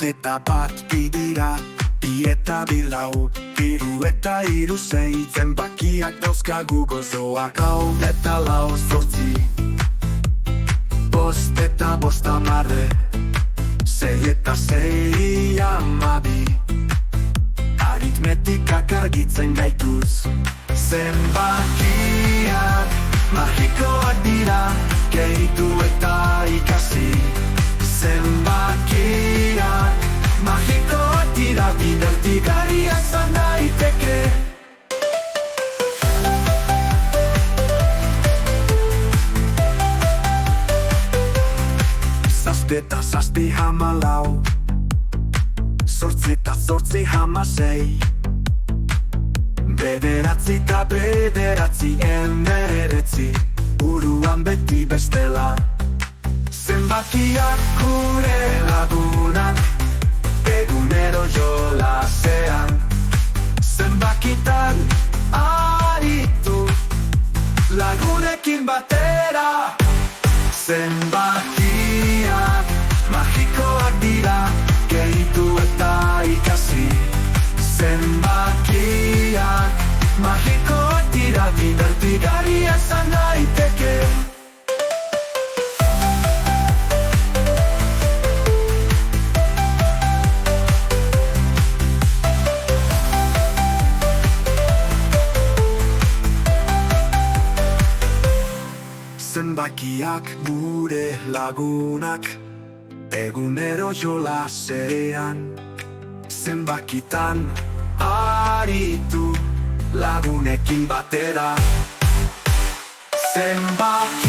Eta bat bidira, bi eta bi lau, hiru eta hiru sei, zenbakiak dauzkagu gozoak. Hau eta lau zortzi, bost eta bost hamarre, sei eta sei hamabi. Aritmetikak argitzen gaituz, zenbakiak magikoak dira, gehitu eta ikasi. Zenbakiak magikoak dira, bidertigarria izan daiteke. Zazpi eta zazpi hamalau, zortzi eta zortzi hamasei, bederatzi eta bederatzi hemeretzi, buruan beti bestela. Zenbakiak gure lagunak, egunero jolasean. Zenbakitan aritu, lagunekin batera. Zenbakiak magikoak dira, gehitu eta ikasi. Zenbakiak magikoak dira, bidertigarria izan daiteke. Zenbakiak gure lagunak, egunero jolasean. Zenbakitan aritu, lagunekin batera. Zenbakiak